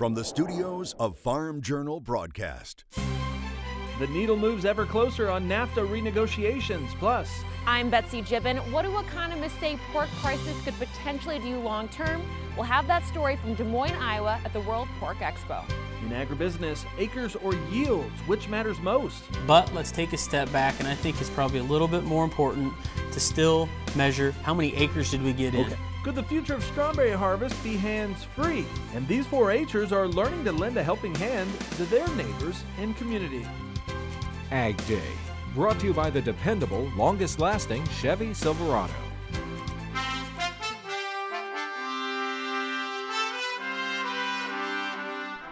from the studios of Farm Journal Broadcast. The needle moves ever closer on NAFTA renegotiations. Plus, I'm Betsy Gibbon. What do economists say pork prices could potentially do long term? We'll have that story from Des Moines, Iowa at the World Pork Expo. in agribusiness, acres or yields, which matters most? But let's take a step back, and I think it's probably a little bit more important to still measure how many acres did we get in. Could the future of strawberry harvest be hands-free? And these 4-H'ers are learning to lend a helping hand to their neighbors and community. AgDay, brought to you by the dependable, longest-lasting Chevy Silverado.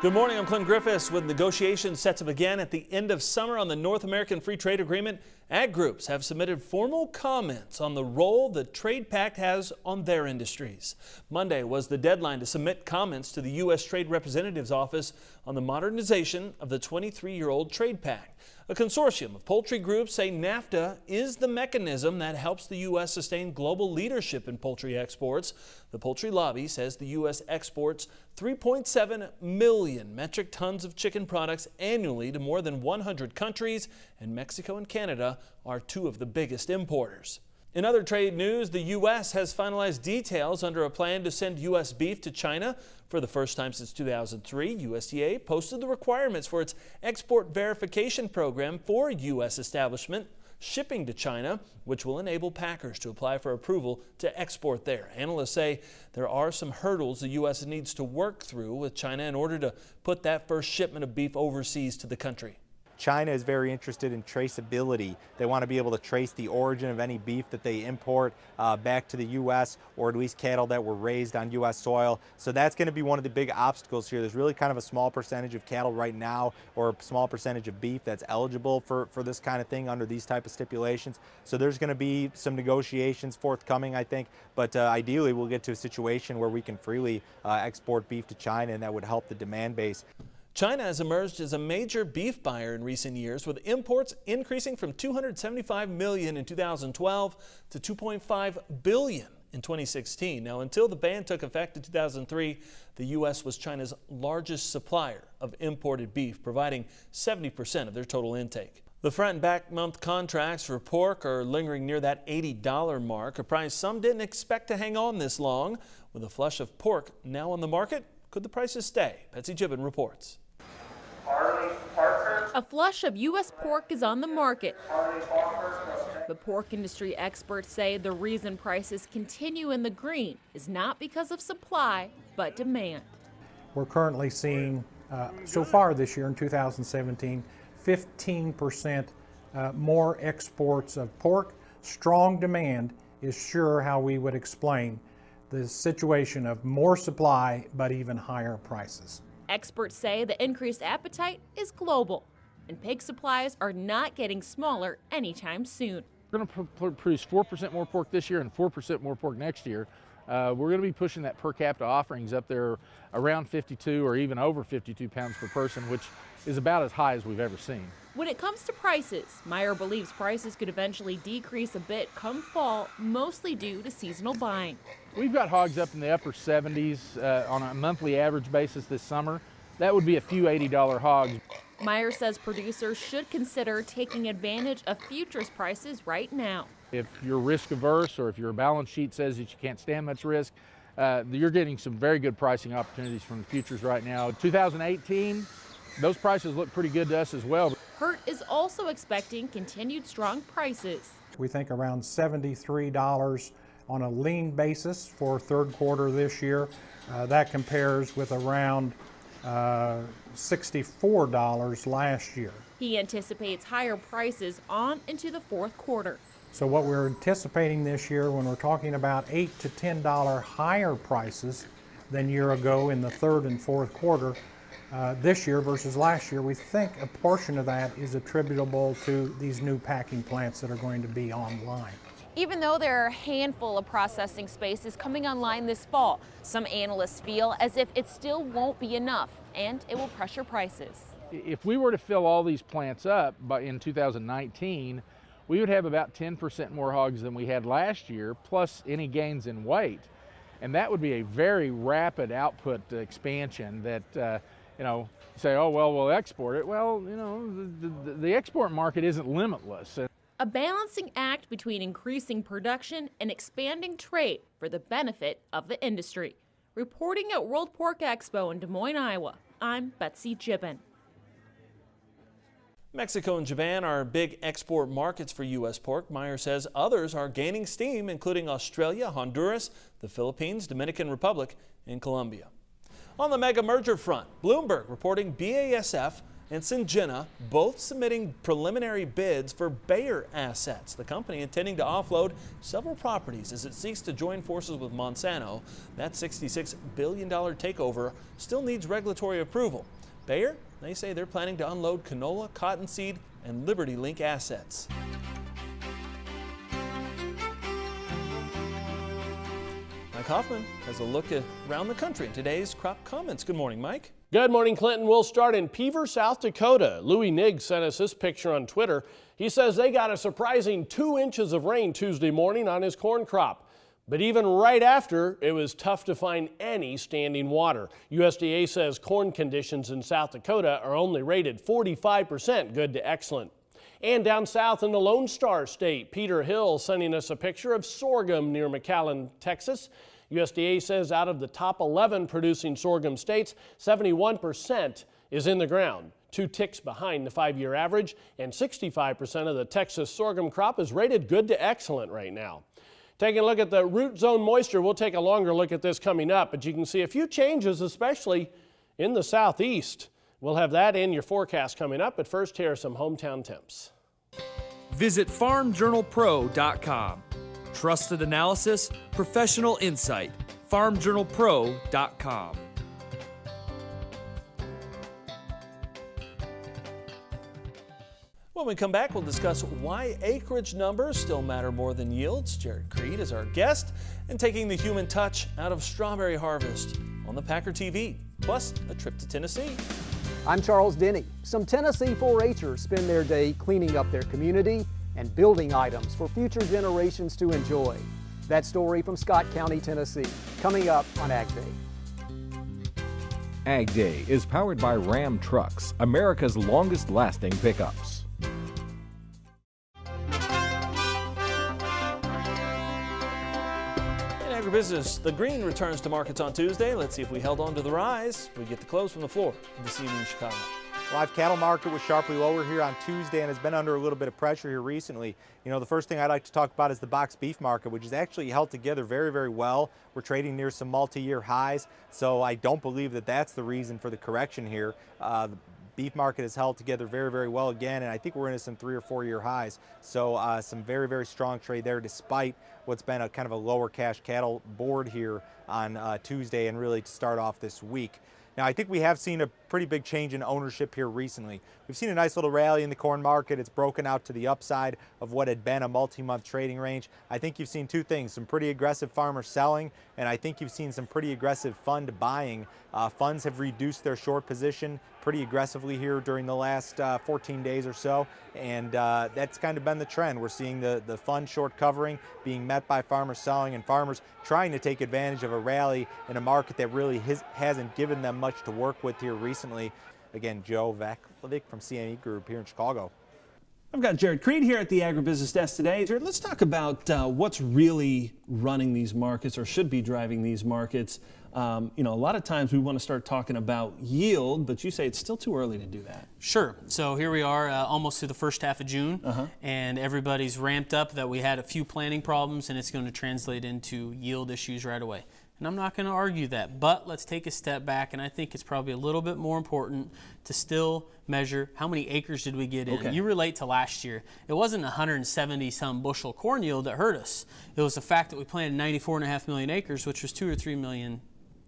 Good morning, I'm Clint Griffiths with negotiations set to begin at the end of summer on the North American Free Trade Agreement. Ag groups have submitted formal comments on the role the trade pact has on their industries. Monday was the deadline to submit comments to the U.S. Trade Representative's office on the modernization of the 23-year-old trade pact. A consortium of poultry groups say NAFTA is the mechanism that helps the U.S. sustain global leadership in poultry exports. The poultry lobby says the U.S. exports 3.7 million metric tons of chicken products annually to more than 100 countries, and Mexico and Canada are two of the biggest importers. In other trade news, the U.S. has finalized details under a plan to send U.S. beef to China. For the first time since 2003, USDA posted the requirements for its export verification program for U.S. establishment shipping to China, which will enable packers to apply for approval to export there. Analysts say there are some hurdles the U.S. needs to work through with China in order to put that first shipment of beef overseas to the country. China is very interested in traceability. They want to be able to trace the origin of any beef that they import back to the U.S. or at least cattle that were raised on U.S. soil. So that's going to be one of the big obstacles here. There's really kind of a small percentage of cattle right now, or a small percentage of beef that's eligible for this kind of thing under these type of stipulations. So there's going to be some negotiations forthcoming, I think. But ideally, we'll get to a situation where we can freely export beef to China, and that would help the demand base. China has emerged as a major beef buyer in recent years, with imports increasing from 275 million in 2012 to 2.5 billion in 2016. Now, until the ban took effect in 2003, the U.S. was China's largest supplier of imported beef, providing 70% of their total intake. The front and back month contracts for pork are lingering near that $80 mark, a price some didn't expect to hang on this long. With a flush of pork now on the market, could the prices stay? Betsy Gibbon reports. A flush of U.S. pork is on the market. But pork industry experts say the reason prices continue in the green is not because of supply, but demand. We're currently seeing, so far this year in 2017, 15% more exports of pork. Strong demand is sure how we would explain the situation of more supply but even higher prices. Experts say the increased appetite is global, and pig supplies are not getting smaller anytime soon. We're going to produce 4% more pork this year and 4% more pork next year. We're going to be pushing that per capita offerings up there around 52 or even over 52 pounds per person, which is about as high as we've ever seen. When it comes to prices, Meyer believes prices could eventually decrease a bit come fall, mostly due to seasonal buying. We've got hogs up in the upper 70s on a monthly average basis this summer. That would be a few $80 hogs. Meyer says producers should consider taking advantage of futures prices right now. If you're risk averse or if your balance sheet says that you can't stand much risk, you're getting some very good pricing opportunities from the futures right now. 2018, those prices look pretty good to us as well. Hurt is also expecting continued strong prices. We think around $73 on a lean basis for third quarter this year. That compares with around $64 last year. He anticipates higher prices on into the fourth quarter. So what we're anticipating this year, when we're talking about $8 to $10 higher prices than year ago in the third and fourth quarter, this year versus last year, we think a portion of that is attributable to these new packing plants that are going to be online. Even though there are a handful of processing spaces coming online this fall, some analysts feel as if it still won't be enough, and it will pressure prices. If we were to fill all these plants up in 2019, we would have about 10% more hogs than we had last year, plus any gains in weight. And that would be a very rapid output expansion that, say, oh, well, we'll export it. Well, the export market isn't limitless. A balancing act between increasing production and expanding trade for the benefit of the industry. Reporting at World Pork Expo in Des Moines, Iowa, I'm Betsy Gibbon. Mexico and Japan are big export markets for U.S. pork. Meyer says others are gaining steam, including Australia, Honduras, the Philippines, Dominican Republic, and Colombia. On the mega merger front, Bloomberg reporting BASF and Syngenta both submitting preliminary bids for Bayer assets, the company intending to offload several properties as it seeks to join forces with Monsanto. That $66 billion takeover still needs regulatory approval. Bayer, they say they're planning to unload canola, cottonseed, and Liberty Link assets. Mike Hoffman has a look around the country in today's Crop Comments. Good morning, Mike. Good morning, Clinton. We'll start in Peaver, South Dakota. Louis Nigg sent us this picture on Twitter. He says they got a surprising 2 inches of rain Tuesday morning on his corn crop. But even right after, it was tough to find any standing water. USDA says corn conditions in South Dakota are only rated 45% good to excellent. And down south in the Lone Star State, Peter Hill sending us a picture of sorghum near McAllen, Texas. USDA says out of the top 11 producing sorghum states, 71% is in the ground, 2 ticks behind the 5-year average, and 65% of the Texas sorghum crop is rated good to excellent right now. Taking a look at the root zone moisture, we'll take a longer look at this coming up, but you can see a few changes, especially in the southeast. We'll have that in your forecast coming up, but first here are some hometown temps. Visit farmjournalpro.com. Trusted analysis, professional insight. farmjournalpro.com. When we come back, we'll discuss why acreage numbers still matter more than yields. Jared Creed is our guest, and taking the human touch out of strawberry harvest on the Packer TV, plus a trip to Tennessee. I'm Charles Denny. Some Tennessee 4-H'ers spend their day cleaning up their community and building items for future generations to enjoy. That story from Scott County, Tennessee, coming up on AgDay. AgDay is powered by Ram Trucks, America's longest-lasting pickups. Agribusiness, the green returns to markets on Tuesday. Let's see if we held on to the rise. We get the close from the floor this evening in Chicago. Live cattle market was sharply lower here on Tuesday and has been under a little bit of pressure here recently. The first thing I'd like to talk about is the box beef market, which is actually held together very, very well. We're trading near some multi-year highs, so I don't believe that that's the reason for the correction here. The beef market is held together very, very well again, and I think we're into some 3 or 4 year highs. So some very, very strong trade there despite what's been a kind of a lower cash cattle board here on Tuesday and really to start off this week. Now, I think we have seen a pretty big change in ownership here recently. We've seen a nice little rally in the corn market. It's broken out to the upside of what had been a multi-month trading range. I think you've seen 2 things, some pretty aggressive farmers selling, and I think you've seen some pretty aggressive fund buying. Funds have reduced their short position pretty aggressively here during the last 14 days or so, and that's kind of been the trend. We're seeing the fund short covering being met by farmers selling and farmers trying to take advantage of a rally in a market that really hasn't given them much to work with here recently. Again, Joe Vaklovic from CME Group here in Chicago. I've got Jared Creed here at the Agribusiness Desk today. Jared, let's talk about what's really running these markets or should be driving these markets. A lot of times we want to start talking about yield, but you say it's still too early to do that. Sure. So here we are almost to the first half of June, and everybody's ramped up that we had a few planting problems, and it's going to translate into yield issues right away. And I'm not going to argue that, but let's take a step back, and I think it's probably a little bit more important to still measure how many acres did we get in. Okay. You relate to last year. It wasn't 170-some bushel corn yield that hurt us. It was the fact that we planted 94.5 million acres, which was 2 or 3 million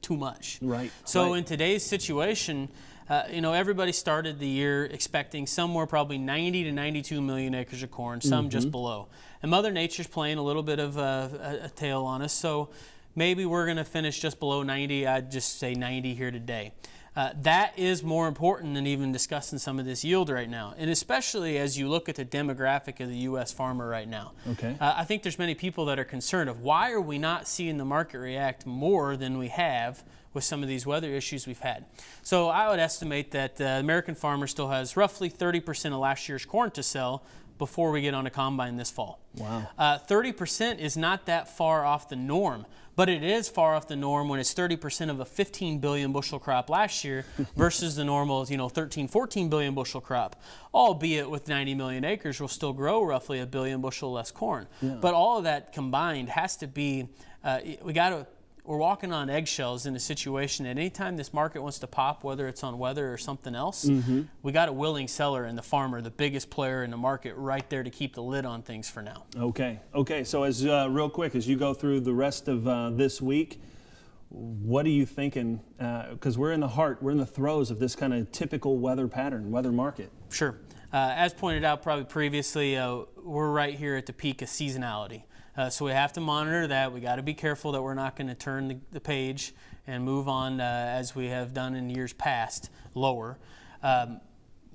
too much. Right. So in today's situation, everybody started the year expecting somewhere probably 90 to 92 million acres of corn, some just below. And Mother Nature's playing a little bit of a tail on us, so maybe we're going to finish just below 90. I'd just say 90 here today. That is more important than even discussing some of this yield right now, and especially as you look at the demographic of the U.S. farmer right now. Okay. I think there's many people that are concerned of why are we not seeing the market react more than we have with some of these weather issues we've had. So I would estimate that the American farmer still has roughly 30% of last year's corn to sell before we get on a combine this fall. Wow. 30% is not that far off the norm, but it is far off the norm when it's 30% of a 15 billion bushel crop last year versus the normal, 13, 14 billion bushel crop. Albeit with 90 million acres, we'll still grow roughly a billion bushel less corn. Yeah. But all of that combined has to be, we're walking on eggshells in a situation. At any time this market wants to pop, whether it's on weather or something else, we got a willing seller and the farmer, the biggest player in the market, right there to keep the lid on things for now. Okay. So as real quick, as you go through the rest of this week, what are you thinking? Because we're in the throes of this kind of typical weather pattern, weather market. Sure. As pointed out probably previously, we're right here at the peak of seasonality. So we have to monitor that. We got to be careful that we're not going to turn the page and move on as we have done in years past, lower.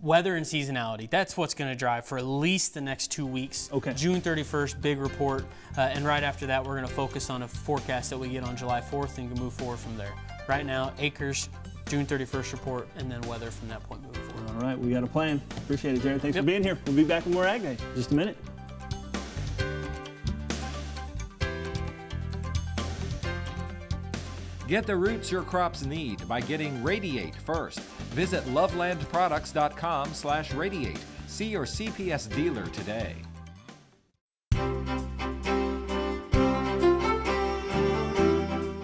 Weather and seasonality, that's what's going to drive for at least the next 2 weeks. Okay. June 31st, big report. And right after that, we're going to focus on a forecast that we get on July 4th and move forward from there. Right now, acres, June 31st report, and then weather from that point moving forward. All right, we got a plan. Appreciate it, Jared. Thanks for being here. We'll be back with more Ag Day in just a minute. Get the roots your crops need by getting Radiate first. Visit lovelandproducts.com/radiate. See your CPS dealer today.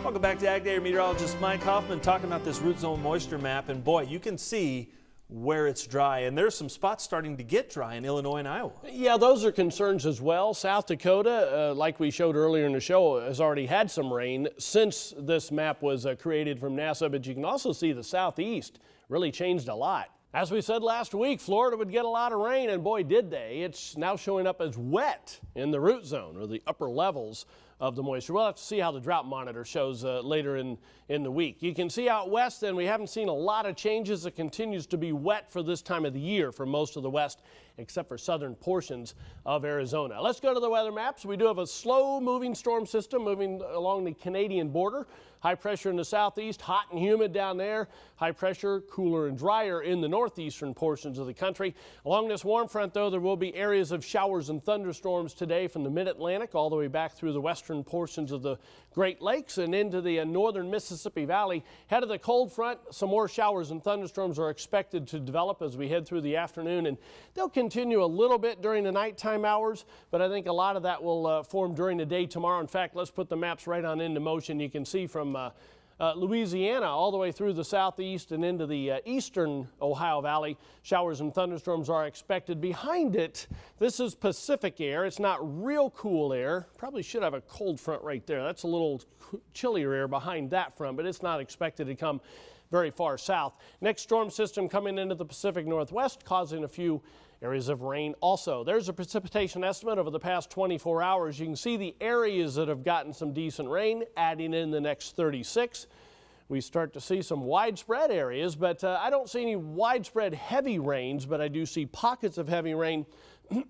Welcome back to Ag Day. Meteorologist Mike Hoffman talking about this root zone moisture map. And boy, you can see where it's dry. And there's some spots starting to get dry in Illinois and Iowa. Yeah, those are concerns as well. South Dakota, like we showed earlier in the show, has already had some rain since this map was created from NASA. But you can also see the Southeast really changed a lot. As we said last week, Florida would get a lot of rain, and boy, did they. It's now showing up as wet in the root zone, or the upper levels of the moisture. We'll have to see how the drought monitor shows later in the week. You can see out west, then, we haven't seen a lot of changes. It continues to be wet for this time of the year for most of the west, except for southern portions of Arizona. Let's go to the weather maps. We do have a slow-moving storm system moving along the Canadian border. High pressure in the southeast, hot and humid down there. High pressure, cooler and drier in the northeastern portions of the country. Along this warm front, though, there will be areas of showers and thunderstorms today from the mid-Atlantic all the way back through the western portions of the Great Lakes and into the northern Mississippi Valley. Head of the cold front, some more showers and thunderstorms are expected to develop as we head through the afternoon, and they'll continue a little bit during the nighttime hours, but I think a lot of that will form during the day tomorrow. In fact, let's put the maps right on into motion. You can see from Louisiana all the way through the southeast and into the eastern Ohio Valley. Showers and thunderstorms are expected. Behind it, this is Pacific air. It's not real cool air. Probably should have a cold front right there. That's a little chillier air behind that front, but it's not expected to come very far south. Next storm system coming into the Pacific Northwest, causing a few areas of rain also. There's a precipitation estimate over the past 24 hours. You can see the areas that have gotten some decent rain, adding in the next 36. We start to see some widespread areas, but I don't see any widespread heavy rains, but I do see pockets of heavy rain.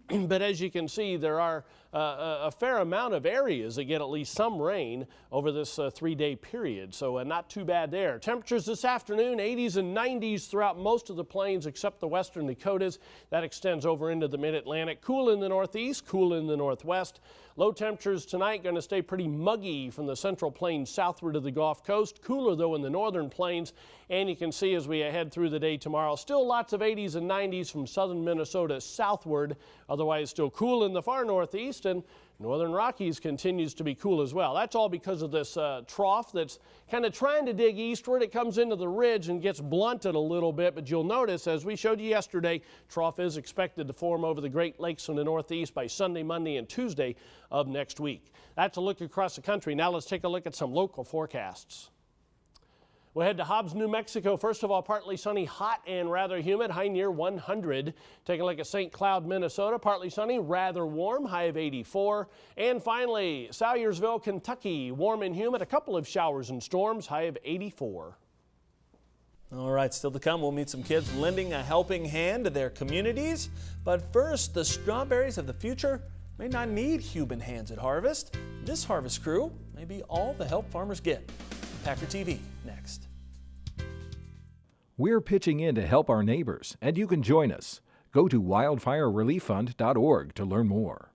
But as you can see, there are a fair amount of areas that get at least some rain over this 3-day period, so not too bad there. Temperatures this afternoon, 80s and 90s throughout most of the plains except the western Dakotas. That extends over into the mid-Atlantic. Cool in the northeast, cool in the northwest. Low temperatures tonight going to stay pretty muggy from the central plains southward to the Gulf Coast. Cooler, though, in the northern plains. And you can see as we head through the day tomorrow, still lots of 80s and 90s from southern Minnesota southward. Otherwise, still cool in the far northeast, and northern Rockies continues to be cool as well. That's all because of this trough that's kind of trying to dig eastward. It comes into the ridge and gets blunted a little bit, but you'll notice, as we showed you yesterday, trough is expected to form over the Great Lakes in the northeast by Sunday, Monday, and Tuesday of next week. That's a look across the country. Now let's take a look at some local forecasts. We'll head to Hobbs, New Mexico. First of all, partly sunny, hot and rather humid, high near 100. Take a look at St. Cloud, Minnesota. Partly sunny, rather warm, high of 84. And finally, Salyersville, Kentucky. Warm and humid, a couple of showers and storms, high of 84. All right, still to come, we'll meet some kids lending a helping hand to their communities. But first, the strawberries of the future may not need human hands at harvest. This harvest crew may be all the help farmers get. Packer TV next. We're pitching in to help our neighbors, and you can join us. Go to wildfirerelieffund.org to learn more.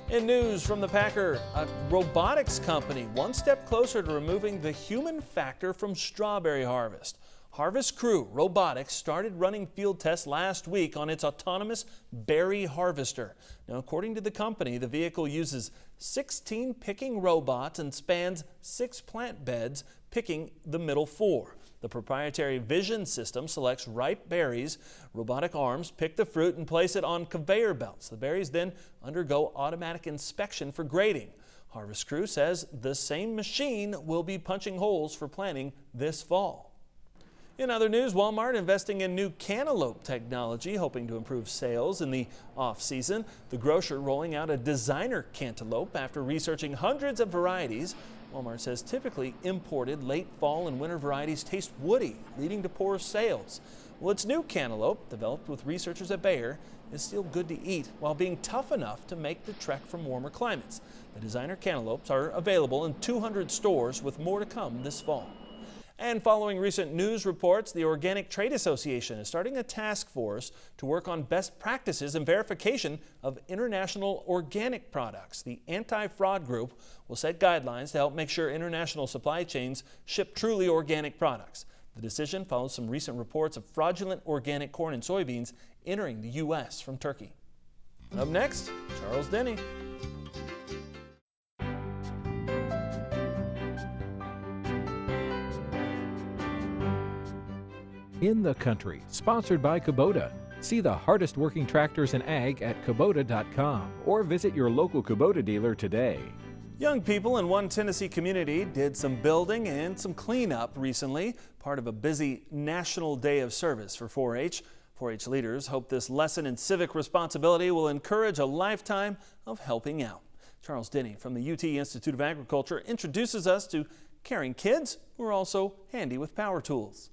In news from the Packer, a robotics company one step closer to removing the human factor from strawberry harvest. Harvest Crew Robotics started running field tests last week on its autonomous berry harvester. Now, according to the company, the vehicle uses 16 picking robots and spans 6 plant beds, picking the middle 4. The proprietary vision system selects ripe berries. Robotic arms pick the fruit and place it on conveyor belts. The berries then undergo automatic inspection for grading. Harvest Crew says the same machine will be punching holes for planting this fall. In other news, Walmart investing in new cantaloupe technology, hoping to improve sales in the off-season. The grocer rolling out a designer cantaloupe after researching hundreds of varieties. Walmart says typically imported late fall and winter varieties taste woody, leading to poor sales. Well, its new cantaloupe, developed with researchers at Bayer, is still good to eat while being tough enough to make the trek from warmer climates. The designer cantaloupes are available in 200 stores, with more to come this fall. And following recent news reports, the Organic Trade Association is starting a task force to work on best practices and verification of international organic products. The anti-fraud group will set guidelines to help make sure international supply chains ship truly organic products. The decision follows some recent reports of fraudulent organic corn and soybeans entering the U.S. from Turkey. And up next, Charles Denny. In the Country, sponsored by Kubota. See the hardest working tractors in ag at Kubota.com or visit your local Kubota dealer today. Young people in one Tennessee community did some building and some cleanup recently, part of a busy National Day of Service for 4-H. 4-H leaders hope this lesson in civic responsibility will encourage a lifetime of helping out. Charles Denny from the UT Institute of Agriculture introduces us to caring kids who are also handy with power tools.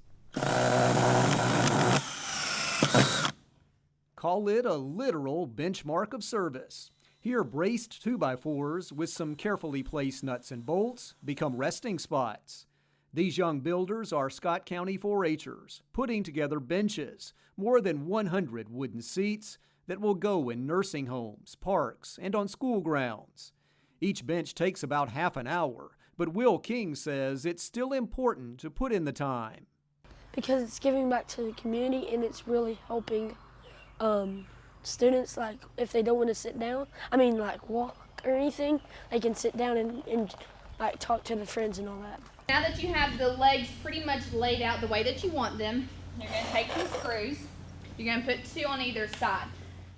Call it a literal benchmark of service. Here, braced 2x4s with some carefully placed nuts and bolts become resting spots. These young builders are Scott County 4-H'ers, putting together benches, more than 100 wooden seats that will go in nursing homes, parks, and on school grounds. Each bench takes about half an hour, but Will King says it's still important to put in the time. Because it's giving back to the community and it's really helping students, like if they don't want to sit down, like walk or anything, they can sit down and like talk to their friends and all that. Now that you have the legs pretty much laid out the way that you want them, you're going to take some screws. You're going to put 2 on either side.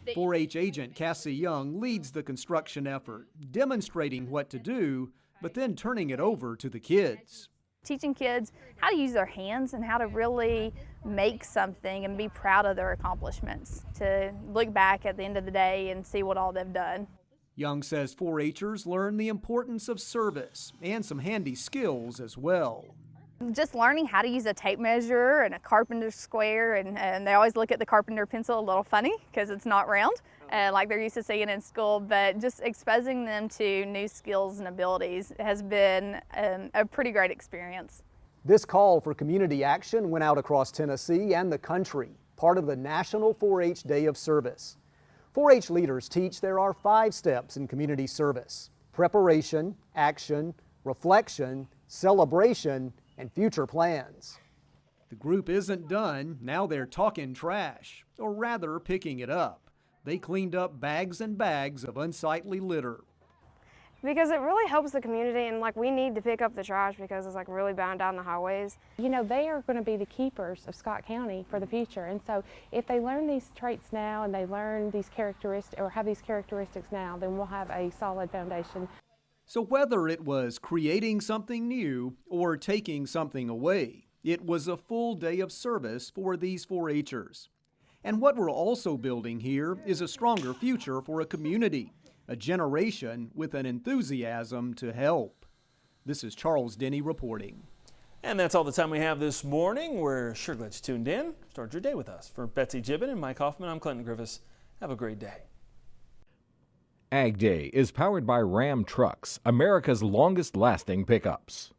4-H agent Cassie Young leads the construction effort, demonstrating what to do, but then turning it over to the kids. Teaching kids how to use their hands and how to really make something and be proud of their accomplishments, to look back at the end of the day and see what all they've done. Young says 4-H'ers learn the importance of service and some handy skills as well. Just learning how to use a tape measure and a carpenter's square, and they always look at the carpenter pencil a little funny because it's not round like they're used to seeing in school, but just exposing them to new skills and abilities has been a pretty great experience. This call for community action went out across Tennessee and the country, part of the National 4-H Day of Service. 4-H leaders teach there are 5 steps in community service: preparation, action, reflection, celebration, and future plans. The group isn't done. Now they're talking trash, or rather picking it up. They cleaned up bags and bags of unsightly litter. Because it really helps the community, and we need to pick up the trash because it's really bound down the highways. You know, they are going to be the keepers of Scott County for the future, and so if they learn these traits now and they learn these characteristics or have these characteristics now, then we'll have a solid foundation. So whether it was creating something new or taking something away, it was a full day of service for these 4-H'ers. And what we're also building here is a stronger future for a community, a generation with an enthusiasm to help. This is Charles Denny reporting. And that's all the time we have this morning. We're sure glad you tuned in. Start your day with us. For Betsy Gibbon and Mike Hoffman, I'm Clinton Griffiths. Have a great day. AgDay is powered by Ram Trucks, America's longest-lasting pickups.